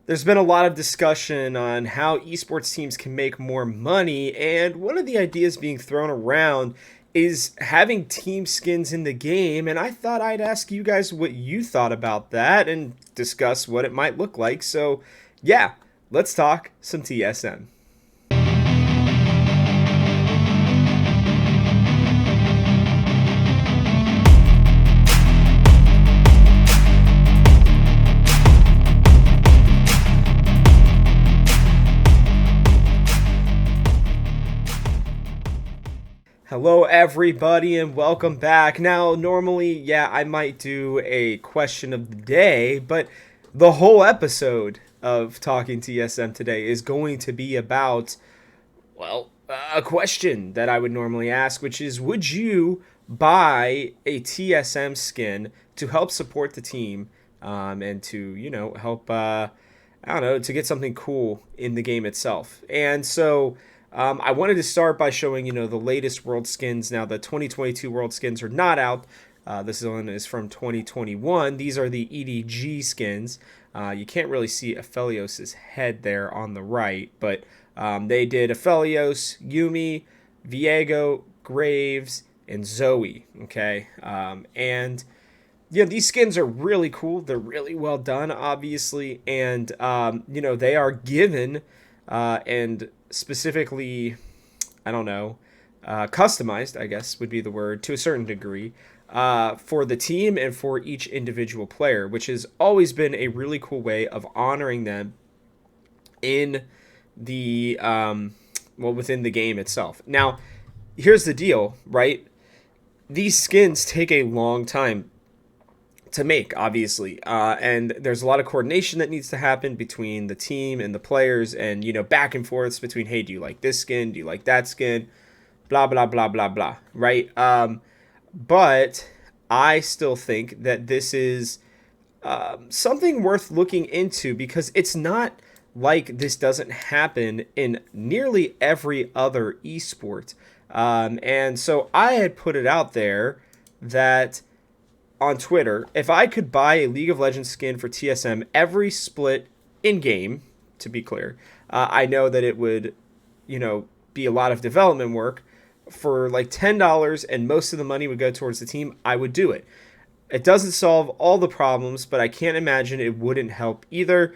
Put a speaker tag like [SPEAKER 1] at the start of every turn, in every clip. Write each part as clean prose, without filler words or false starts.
[SPEAKER 1] There's been a lot of discussion on how esports teams can make more money, and one of the ideas being thrown around is having team skins in the game. And I thought I'd ask you guys what you thought about that and discuss what it might look like. So, yeah, let's talk some TSM. Hello, everybody, and welcome back. Now, normally, yeah, I might do a question of the day, but the whole episode of Talking TSM today is going to be about, a question that I would normally ask, which is would you buy a TSM skin to help support the team and to, help, I don't know, to get something cool in the game itself? And so I wanted to start by showing, the latest world skins. Now, the 2022 world skins are not out. This one is from 2021. These are the EDG skins. You can't really see Aphelios' head there on the right, but they did Aphelios, Yumi, Viego, Graves, and Zoe. Okay, and yeah, these skins are really cool. They're really well done, obviously, and they are given and specifically, I don't know, customized, I guess would be the word, to a certain degree, for the team and for each individual player, which has always been a really cool way of honoring them in the within the game itself. Now, here's the deal, right? These skins take a long time to make, obviously, and there's a lot of coordination that needs to happen between the team and the players, and back and forths between, hey, do you like this skin, do you like that skin, blah blah blah blah blah, right? But I still think that this is something worth looking into, because it's not like this doesn't happen in nearly every other esport. And so I had put it out there that on Twitter, if I could buy a League of Legends skin for TSM every split in game, to be clear, I know that it would, be a lot of development work for like $10, and most of the money would go towards the team. I would do it. It doesn't solve all the problems, but I can't imagine it wouldn't help either.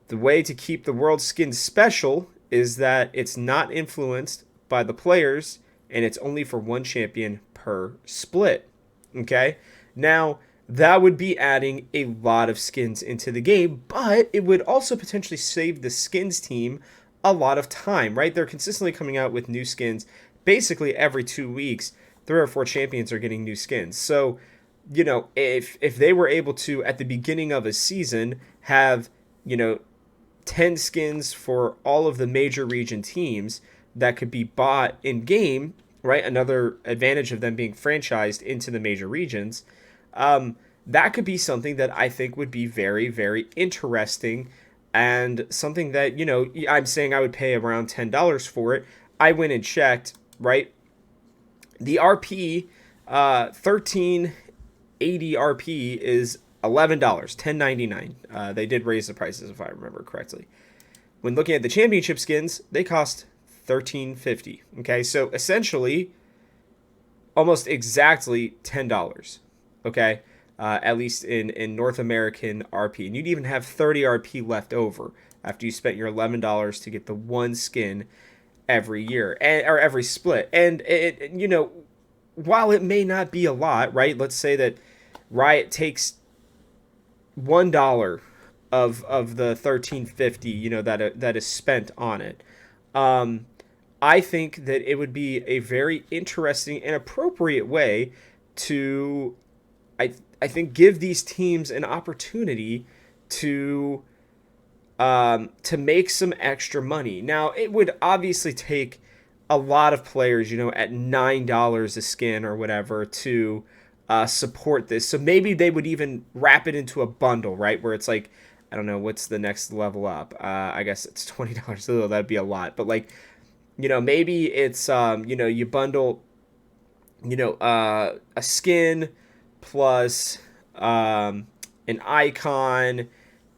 [SPEAKER 1] The way to keep the world skin special is that it's not influenced by the players, and it's only for one champion per split. Okay? Now, that would be adding a lot of skins into the game, but it would also potentially save the skins team a lot of time, right? They're consistently coming out with new skins. Basically, every 2 weeks, 3 or 4 champions are getting new skins. So, if they were able to, at the beginning of a season, have, 10 skins for all of the major region teams that could be bought in game, right? Another advantage of them being franchised into the major regions. That could be something that I think would be very, very interesting, and something that, I'm saying I would pay around $10 for it. I went and checked, right? The RP, 1380 RP is $11, $10.99. They did raise the prices, if I remember correctly. When looking at the championship skins, they cost $13.50. Okay, so essentially, almost exactly $10. Okay, at least in North American RP, and you'd even have 30 RP left over after you spent your $11 to get the one skin every year, or every split. And while it may not be a lot, right? Let's say that Riot takes $1 of the 1350, that is spent on it. I think that it would be a very interesting and appropriate way to, I think, give these teams an opportunity to make some extra money. Now, it would obviously take a lot of players, at $9 a skin or whatever, to support this. So maybe they would even wrap it into a bundle, right? Where it's like, I don't know, what's the next level up? I guess it's $20. So that'd be a lot. But like, maybe it's, you bundle, a skin plus an icon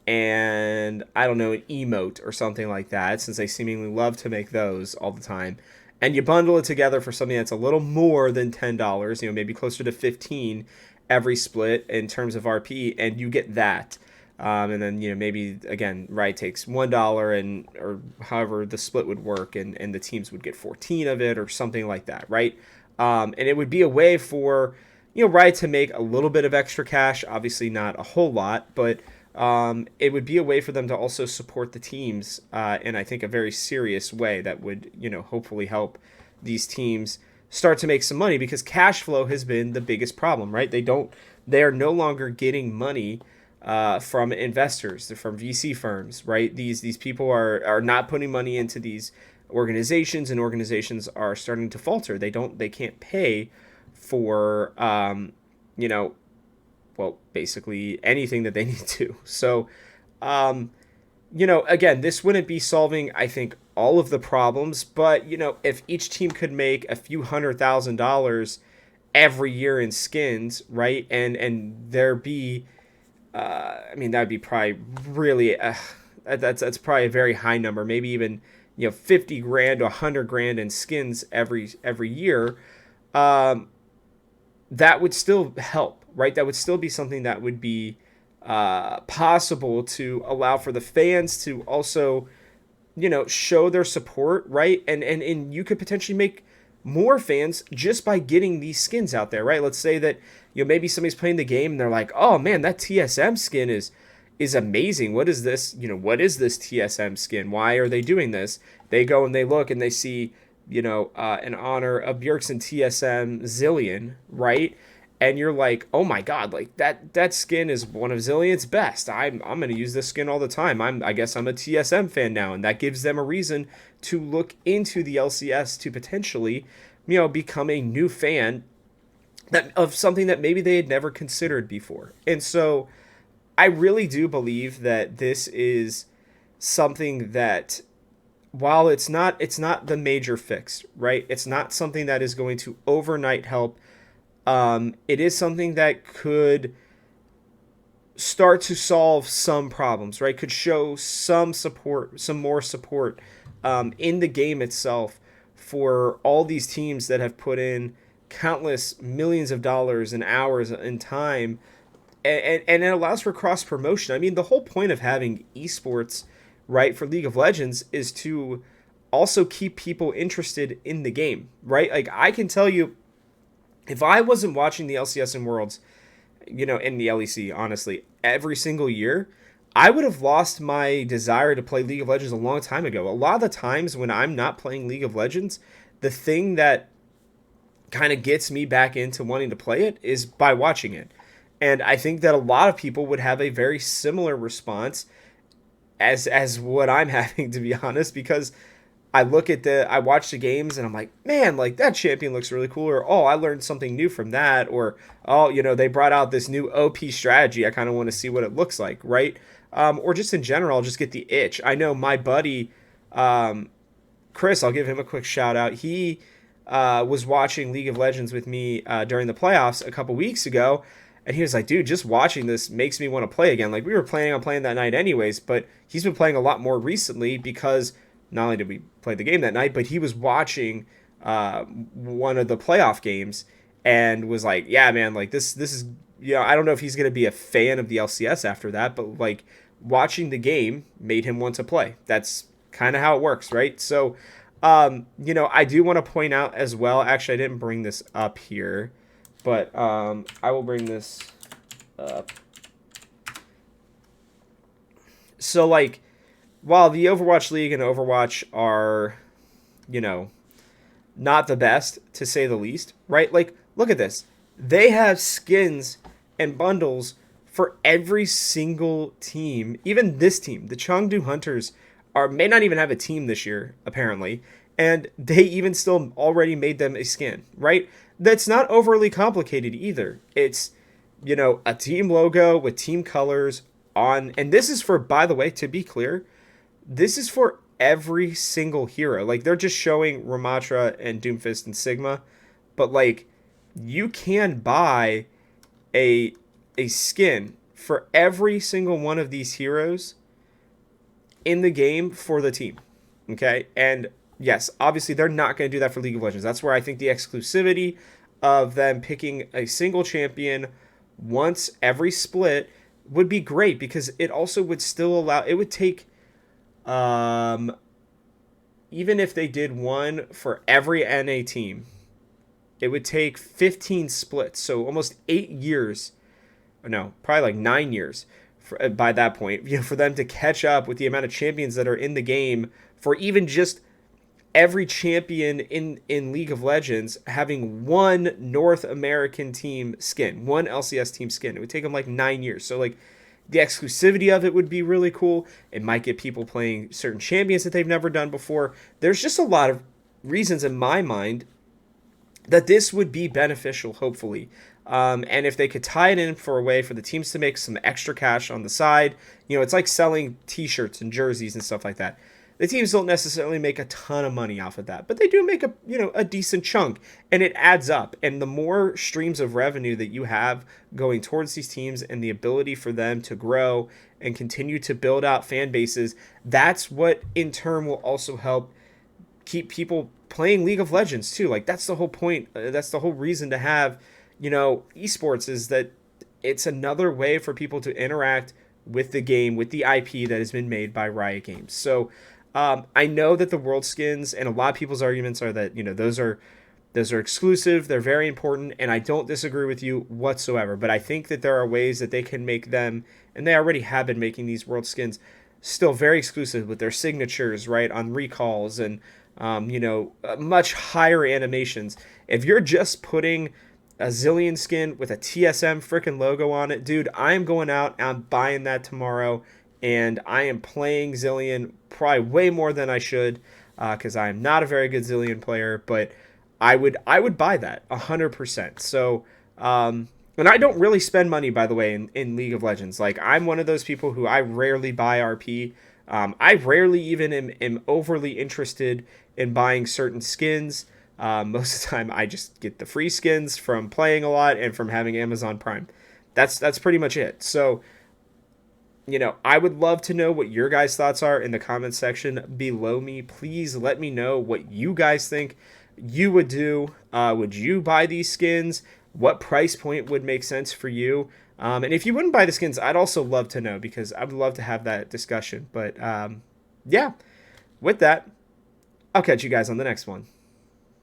[SPEAKER 1] and I don't know, an emote or something like that, since they seemingly love to make those all the time. And you bundle it together for something that's a little more than $10, maybe closer to 15 every split in terms of RP, and you get that. And then maybe again, Riot takes $1 and or however the split would work, and the teams would get 14 of it or something like that, right? And it would be a way for Riot to make a little bit of extra cash, obviously not a whole lot, but it would be a way for them to also support the teams in, I think, a very serious way that would, hopefully help these teams start to make some money, because cash flow has been the biggest problem, right? They are no longer getting money from investors, from VC firms, right? These people are not putting money into these organizations, and organizations are starting to falter. They can't pay for well, basically anything that they need to. So, again, this wouldn't be solving, I think, all of the problems, but, if each team could make a few $100,000 every year in skins, right? And there be, that'd be probably really, that's probably a very high number, maybe even, 50 grand to 100 grand in skins every year. That would still help, right? That would still be something that would be possible to allow for the fans to also, show their support, right? And you could potentially make more fans just by getting these skins out there, right? Let's say that maybe somebody's playing the game and they're like, oh man, that TSM skin is amazing. What is this? What is this TSM skin? Why are they doing this? They go and they look and they see in honor of Bjergsen TSM Zillion, right? And you're like, oh my god, like that skin is one of Zillion's best. I'm gonna use this skin all the time. I guess I'm a TSM fan now, and that gives them a reason to look into the LCS to potentially, become a new fan of something that maybe they had never considered before. And so I really do believe that this is something that, while it's not the major fix, right? It's not something that is going to overnight help. It is something that could start to solve some problems, right? Could show some support, some more support in the game itself for all these teams that have put in countless millions of dollars and hours and time, and it allows for cross promotion. I mean, the whole point of having esports, right, for League of Legends is to also keep people interested in the game, right? Like, I can tell you, if I wasn't watching the LCS and Worlds, in the LEC, honestly, every single year, I would have lost my desire to play League of Legends a long time ago. A lot of the times when I'm not playing League of Legends, the thing that kind of gets me back into wanting to play it is by watching it. And I think that a lot of people would have a very similar response as what I'm having, to be honest, because I watch the games and I'm like, man, like that champion looks really cool, or oh, I learned something new from that, or oh, they brought out this new OP strategy. I kind of want to see what it looks like, right? Or just in general, I'll just get the itch. I know my buddy, Chris, I'll give him a quick shout out. He was watching League of Legends with me during the playoffs a couple weeks ago, and he was like, dude, just watching this makes me want to play again. Like, we were planning on playing that night anyways, but he's been playing a lot more recently because not only did we play the game that night, but he was watching one of the playoff games and was like, yeah, man, like this is, I don't know if he's going to be a fan of the LCS after that, but like watching the game made him want to play. That's kind of how it works, right? So, I do want to point out as well, actually, I didn't bring this up here, but I will bring this up. So, like, while the Overwatch League and Overwatch are, not the best, to say the least, right? Like, look at this. They have skins and bundles for every single team. Even this team, the Chengdu Hunters, may not even have a team this year, apparently, and they even still already made them a skin, right? That's not overly complicated either. It's, a team logo with team colors on, and this is for, by the way, to be clear, this is for every single hero. Like, they're just showing Ramatra and Doomfist and Sigma, but like, you can buy a skin for every single one of these heroes in the game for the team. Okay? And yes, obviously they're not going to do that for League of Legends. That's where I think the exclusivity of them picking a single champion once every split would be great, because it also would still allow, it would take even if they did one for every NA team, it would take 15 splits, so almost 8 years, or no, probably like 9 years by that point, for them to catch up with the amount of champions that are in the game, for even just every champion in League of Legends having one North American team skin, one LCS team skin. It would take them like 9 years. So like the exclusivity of it would be really cool. It might get people playing certain champions that they've never done before. There's just a lot of reasons in my mind that this would be beneficial, hopefully. And if they could tie it in for a way for the teams to make some extra cash on the side, it's like selling t-shirts and jerseys and stuff like that. The teams don't necessarily make a ton of money off of that, but they do make a decent chunk, and it adds up. And the more streams of revenue that you have going towards these teams and the ability for them to grow and continue to build out fan bases, that's what in turn will also help keep people playing League of Legends too. Like, that's the whole point. That's the whole reason to have, esports, is that it's another way for people to interact with the game, with the IP that has been made by Riot Games. So I know that the world skins, and a lot of people's arguments are that, those are exclusive, they're very important, and I don't disagree with you whatsoever. But I think that there are ways that they can make them, and they already have been making these world skins still very exclusive with their signatures, right, on recalls and much higher animations. If you're just putting a Zillion skin with a TSM freaking logo on it, dude, I'm going out and I'm buying that tomorrow, and I am playing Zillion probably way more than I should, because I am not a very good Zillion player, but I would buy that 100%. So, and I don't really spend money, by the way, in League of Legends. Like, I'm one of those people who I rarely buy RP. I rarely even am overly interested in buying certain skins. Most of the time, I just get the free skins from playing a lot and from having Amazon Prime. That's pretty much it. So, I would love to know what your guys' thoughts are in the comments section below me. Please let me know what you guys think you would do. Would you buy these skins? What price point would make sense for you? And if you wouldn't buy the skins, I'd also love to know, because I would love to have that discussion. But yeah, with that, I'll catch you guys on the next one.